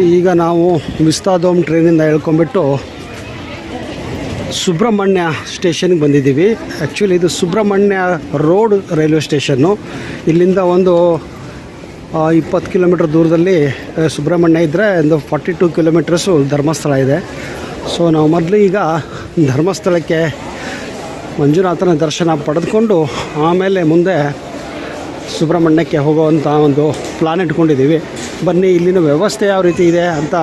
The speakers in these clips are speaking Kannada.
ಈಗ ನಾವು ವಿಸ್ತಾಡೋಮ್ ಟ್ರೈನಿಂದ ಹೇಳ್ಕೊಂಬಿಟ್ಟು ಸುಬ್ರಹ್ಮಣ್ಯ ಸ್ಟೇಷನ್ಗೆ ಬಂದಿದ್ದೀವಿ. ಆ್ಯಕ್ಚುಲಿ ಇದು ಸುಬ್ರಹ್ಮಣ್ಯ ರೋಡ್ ರೈಲ್ವೆ ಸ್ಟೇಷನ್ನು. ಇಲ್ಲಿಂದ ಒಂದು 20 ಕಿಲೋಮೀಟ್ರ್ ದೂರದಲ್ಲಿ ಸುಬ್ರಹ್ಮಣ್ಯ ಇದ್ದರೆ ಒಂದು 42 ಕಿಲೋಮೀಟರ್ಸು ಧರ್ಮಸ್ಥಳ ಇದೆ. ಸೊ ನಾವು ಮೊದಲು ಈಗ ಧರ್ಮಸ್ಥಳಕ್ಕೆ ಮಂಜುನಾಥನ ದರ್ಶನ ಪಡೆದುಕೊಂಡು ಆಮೇಲೆ ಮುಂದೆ ಸುಬ್ರಹ್ಮಣ್ಯಕ್ಕೆ ಹೋಗುವಂಥ ಒಂದು ಪ್ಲಾನ್ ಇಟ್ಕೊಂಡಿದ್ದೀವಿ. ಬನ್ನಿ ಇಲ್ಲಿನ ವ್ಯವಸ್ಥೆ ಯಾವ ರೀತಿ ಇದೆ ಅಂತ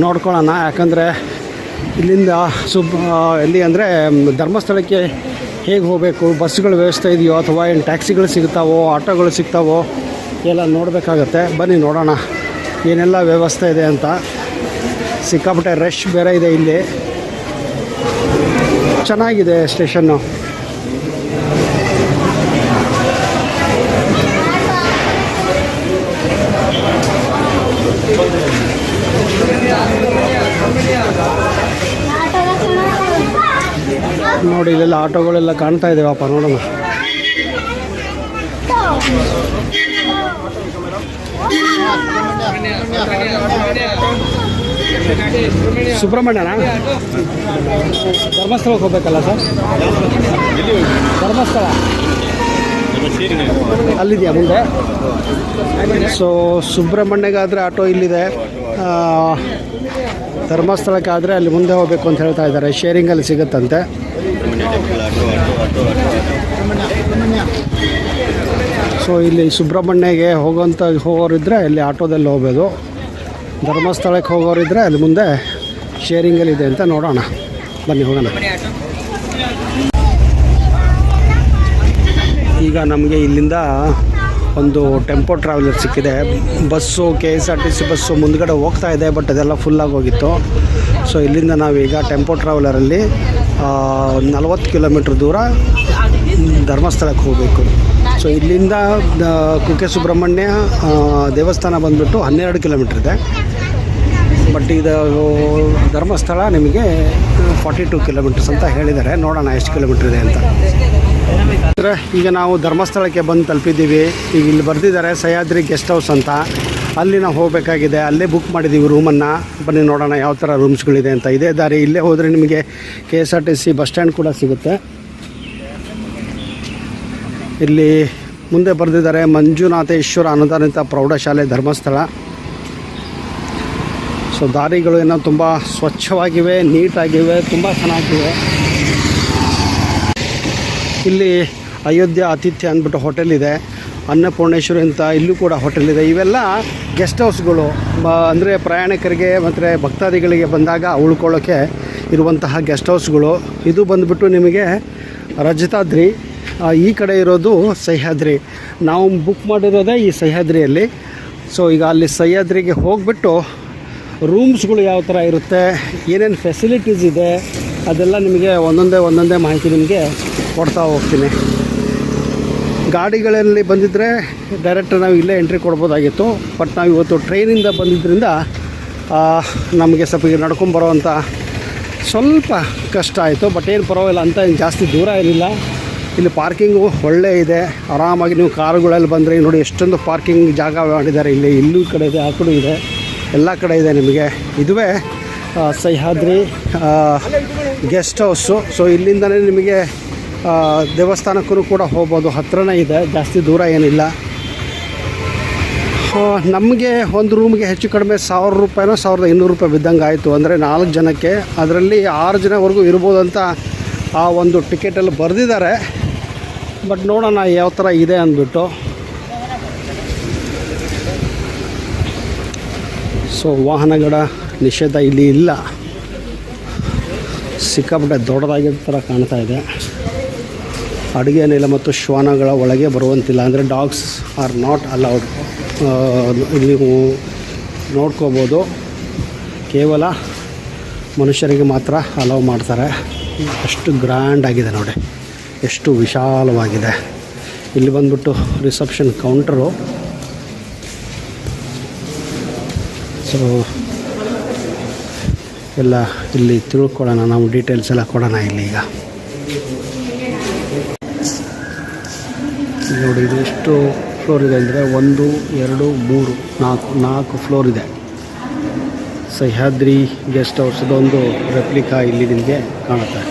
ನೋಡ್ಕೊಳ್ಳೋಣ. ಯಾಕಂದರೆ ಇಲ್ಲಿಂದ ಎಲ್ಲಿ ಅಂದರೆ ಧರ್ಮಸ್ಥಳಕ್ಕೆ ಹೇಗೆ ಹೋಗಬೇಕು, ಬಸ್ಸುಗಳ ವ್ಯವಸ್ಥೆ ಇದೆಯೋ ಅಥವಾ ಏನು ಟ್ಯಾಕ್ಸಿಗಳು ಸಿಗ್ತಾವೋ, ಆಟೋಗಳು ಸಿಗ್ತಾವೋ ಎಲ್ಲ ನೋಡಬೇಕಾಗತ್ತೆ. ಬನ್ನಿ ನೋಡೋಣ ಏನೆಲ್ಲ ವ್ಯವಸ್ಥೆ ಇದೆ ಅಂತ. ಸಿಕ್ಕಾಪಟ್ಟೆ ರಶ್ ಬೇರೆ ಇದೆ ಇಲ್ಲಿ. ಚೆನ್ನಾಗಿದೆ ಸ್ಟೇಷನ್ನು. ನೋಡಿ ಇಲ್ಲೆಲ್ಲ ಆಟೋಗಳೆಲ್ಲ ಕಾಣ್ತಾ ಇದ್ದೇವಪ್ಪ, ನೋಡೋಣ. ಸುಬ್ರಹ್ಮಣ್ಯನ ಧರ್ಮಸ್ಥಳಕ್ಕೆ ಹೋಗ್ಬೇಕಲ್ಲ ಸರ್? ಧರ್ಮಸ್ಥಳ ಅಲ್ಲಿದೆಯಾ ಮುಂದೆ? ಸೊ ಸುಬ್ರಹ್ಮಣ್ಯಗಾದರೆ ಆಟೋ ಇಲ್ಲಿದೆ, ಧರ್ಮಸ್ಥಳಕ್ಕಾದರೆ ಅಲ್ಲಿ ಮುಂದೆ ಹೋಗಬೇಕು ಅಂತ ಹೇಳ್ತಾ ಇದ್ದಾರೆ. ಶೇರಿಂಗಲ್ಲಿ ಸಿಗುತ್ತಂತೆ. ಸೊ ಇಲ್ಲಿ ಸುಬ್ರಹ್ಮಣ್ಯಗೆ ಹೋಗೋರಿದ್ದರೆ ಇಲ್ಲಿ ಆಟೋದಲ್ಲಿ ಹೋಗ್ಬೋದು. ಧರ್ಮಸ್ಥಳಕ್ಕೆ ಹೋಗೋರಿದ್ದರೆ ಅಲ್ಲಿ ಮುಂದೆ ಶೇರಿಂಗಲ್ಲಿದೆ ಅಂತ ನೋಡೋಣ. ಬನ್ನಿ ಹೋಗೋಣ. ಈಗ ನಮಗೆ ಇಲ್ಲಿಂದ ಒಂದು ಟೆಂಪೋ ಟ್ರಾವೆಲರ್ ಸಿಕ್ಕಿದೆ. ಬಸ್ಸು KSRTC ಬಸ್ಸು ಮುಂದ್ಗಡೆ ಹೋಗ್ತಾ ಇದೆ, ಬಟ್ ಅದೆಲ್ಲ ಫುಲ್ಲಾಗಿ ಹೋಗಿತ್ತು. ಸೊ ಇಲ್ಲಿಂದ ನಾವೀಗ ಟೆಂಪೋ ಟ್ರಾವೆಲರಲ್ಲಿ 40 ಕಿಲೋಮೀಟ್ರ್ ದೂರ ಧರ್ಮಸ್ಥಳಕ್ಕೆ ಹೋಗಬೇಕು. ಸೊ ಇಲ್ಲಿಂದ ಕುಕ್ಕೆ ಸುಬ್ರಹ್ಮಣ್ಯ ದೇವಸ್ಥಾನ ಬಂದುಬಿಟ್ಟು 12 ಕಿಲೋಮೀಟ್ರ್ ಇದೆ. ಬಟ್ ಇದು ಧರ್ಮಸ್ಥಳ ನಿಮಗೆ 42 ಕಿಲೋಮೀಟರ್ಸ್ ಅಂತ ಹೇಳಿದ್ದಾರೆ. ನೋಡೋಣ ಎಷ್ಟು ಕಿಲೋಮೀಟ್ರ್ ಇದೆ ಅಂತ. ಈಗ ನಾವು ಧರ್ಮಸ್ಥಳಕ್ಕೆ ಬಂದು ತಲುಪಿದ್ದೀವಿ. ಈಗ ಇಲ್ಲಿ ಬರೆದಿದ್ದಾರೆ ಸಹ್ಯಾದ್ರಿ ಗೆಸ್ಟ್ ಹೌಸ್ ಅಂತ. ಅಲ್ಲಿ ನಾವು ಹೋಗಬೇಕಾಗಿದೆ. ಅಲ್ಲೇ ಬುಕ್ ಮಾಡಿದ್ದೀವಿ ರೂಮನ್ನು. ಬನ್ನಿ ನೋಡೋಣ ಯಾವ ಥರ ರೂಮ್ಸ್ಗಳಿದೆ ಅಂತ. ಇದೇ ದಾರಿ, ಇಲ್ಲೇ ಹೋದರೆ ನಿಮಗೆ KSRTC ಬಸ್ ಸ್ಟ್ಯಾಂಡ್ ಕೂಡ ಸಿಗುತ್ತೆ. ಇಲ್ಲಿ ಮುಂದೆ ಬರೆದಿದ್ದಾರೆ ಮಂಜುನಾಥೇಶ್ವರ ಅನುದಾನಿತ ಪ್ರೌಢಶಾಲೆ ಧರ್ಮಸ್ಥಳ. ಸೊ ದಾರಿಗಳು ಏನೋ ತುಂಬ ಸ್ವಚ್ಛವಾಗಿವೆ, ನೀಟಾಗಿವೆ, ತುಂಬ ಚೆನ್ನಾಗಿವೆ. ಇಲ್ಲಿ ಅಯೋಧ್ಯ ಆತಿಥ್ಯ ಅಂದ್ಬಿಟ್ಟು ಹೋಟೆಲ್ ಇದೆ. ಅನ್ನಪೂರ್ಣೇಶ್ವರಿ ಅಂತ ಇಲ್ಲೂ ಕೂಡ ಹೋಟೆಲ್ ಇದೆ. ಇವೆಲ್ಲ ಗೆಸ್ಟ್ ಹೌಸ್ಗಳು, ಅಂದರೆ ಪ್ರಯಾಣಿಕರಿಗೆ ಮತ್ತು ಭಕ್ತಾದಿಗಳಿಗೆ ಬಂದಾಗ ಉಳ್ಕೊಳ್ಳೋಕ್ಕೆ ಇರುವಂತಹ ಗೆಸ್ಟ್ ಹೌಸ್ಗಳು. ಇದು ಬಂದುಬಿಟ್ಟು ನಿಮಗೆ ರಜತಾದ್ರಿ, ಈ ಕಡೆ ಇರೋದು ಸಹ್ಯಾದ್ರಿ. ನಾವು ಬುಕ್ ಮಾಡಿರೋದೇ ಈ ಸಹ್ಯಾದ್ರಿಯಲ್ಲಿ. ಸೊ ಈಗ ಅಲ್ಲಿ ಸಹ್ಯಾದ್ರಿಗೆ ಹೋಗಿಬಿಟ್ಟು ರೂಮ್ಸ್ಗಳು ಯಾವ ಥರ ಇರುತ್ತೆ, ಏನೇನು ಫೆಸಿಲಿಟೀಸ್ ಇದೆ, ಅದೆಲ್ಲ ನಿಮಗೆ ಒಂದೊಂದೇ ಮಾಹಿತಿ ನಿಮಗೆ ಕೊಡ್ತಾ ಹೋಗ್ತೀನಿ. ಗಾಡಿಗಳಲ್ಲಿ ಬಂದಿದ್ದರೆ ಡೈರೆಕ್ಟ್ ನಾವು ಇಲ್ಲೇ ಎಂಟ್ರಿ ಕೊಡ್ಬೋದಾಗಿತ್ತು. ಬಟ್ ನಾವು ಇವತ್ತು ಟ್ರೈನಿಂದ ಬಂದಿದ್ದರಿಂದ ನಮಗೆ ಸ್ವಲ್ಪ ನಡ್ಕೊಂಬರೋವಂಥ ಸ್ವಲ್ಪ ಕಷ್ಟ ಆಯಿತು. ಬಟ್ ಏನು ಪರವಾಗಿಲ್ಲ, ಅಂತ ಏನು ಜಾಸ್ತಿ ದೂರ ಇರಲಿಲ್ಲ. ಇಲ್ಲಿ ಪಾರ್ಕಿಂಗು ಒಳ್ಳೆ ಇದೆ. ಆರಾಮಾಗಿ ನೀವು ಕಾರುಗಳಲ್ಲಿ ಬಂದರೆ ನೋಡಿ ಎಷ್ಟೊಂದು ಪಾರ್ಕಿಂಗ್ ಜಾಗ ಮಾಡಿದ್ದಾರೆ. ಇಲ್ಲೂ ಕಡೆ ಇದೆ, ಆ ಕಡೆ ಇದೆ, ಎಲ್ಲ ಕಡೆ ಇದೆ ನಿಮಗೆ. ಇದುವೇ ಸಹ್ಯಾದ್ರಿ ಗೆಸ್ಟ್ ಹೌಸು. ಸೊ ಇಲ್ಲಿಂದಲೇ ನಿಮಗೆ ದೇವಸ್ಥಾನಕ್ಕೂ ಕೂಡ ಹೋಗ್ಬೋದು. ಹತ್ರನೇ ಇದೆ, ಜಾಸ್ತಿ ದೂರ ಏನಿಲ್ಲ. ನಮಗೆ ಒಂದು ರೂಮ್ಗೆ ಹೆಚ್ಚು ಕಡಿಮೆ 1000 ರೂಪಾಯಿನೋ 1500 ರೂಪಾಯಿ ಬಿದ್ದಂಗೆ ಆಯಿತು. ಅಂದರೆ 4 ಜನಕ್ಕೆ. ಅದರಲ್ಲಿ 6 ಜನವರೆಗೂ ಇರ್ಬೋದು ಅಂತ ಆ ಒಂದು ಟಿಕೆಟಲ್ಲಿ ಬರೆದಿದ್ದಾರೆ. ಬಟ್ ನೋಡೋಣ ಯಾವ ಥರ ಇದೆ ಅಂದ್ಬಿಟ್ಟು. ಸೊ ವಾಹನಗಳ ನಿಷೇಧ ಇಲ್ಲಿ ಇಲ್ಲ. ಸಿಕ್ಕಾಪಟ್ಟೆ ದೊಡ್ಡದಾಗಿರೋ ಥರ ಕಾಣ್ತಾ ಇದೆ. ಅಡುಗೆ ಅನಿಲ ಮತ್ತು ಶ್ವಾನಗಳ ಒಳಗೆ ಬರುವಂತಿಲ್ಲ, ಅಂದರೆ ಡಾಗ್ಸ್ ಆರ್ ನಾಟ್ ಅಲೌಡ್. ನೀವು ನೋಡ್ಕೋಬೋದು, ಕೇವಲ ಮನುಷ್ಯರಿಗೆ ಮಾತ್ರ ಅಲೌ ಮಾಡ್ತಾರೆ. ಅಷ್ಟು ಗ್ರ್ಯಾಂಡ್ ಆಗಿದೆ ನೋಡಿ, ಎಷ್ಟು ವಿಶಾಲವಾಗಿದೆ. ಇಲ್ಲಿ ಬಂದ್ಬಿಟ್ಟು ರಿಸೆಪ್ಷನ್ ಕೌಂಟರು. ಸೊ ಎಲ್ಲ ಇಲ್ಲಿ ತಿಳ್ಕೊಳ್ಳೋಣ, ನಾವು ಡೀಟೇಲ್ಸ್ ಎಲ್ಲ ಕೊಡೋಣ ಇಲ್ಲಿ. ಈಗ ನೋಡಿ ಇದು ಎಷ್ಟು ಫ್ಲೋರ್ ಇದೆ ಅಂದರೆ 1 2 3 4 ಫ್ಲೋರ್ ಇದೆ. ಸಹ್ಯಾದ್ರಿ ಗೆಸ್ಟ್ ಹೌಸ್ ಇದೊಂದು ರೆಪ್ಲಿಕಾ ಇಲ್ಲಿ ನಿಮಗೆ ಕಾಣುತ್ತೆ.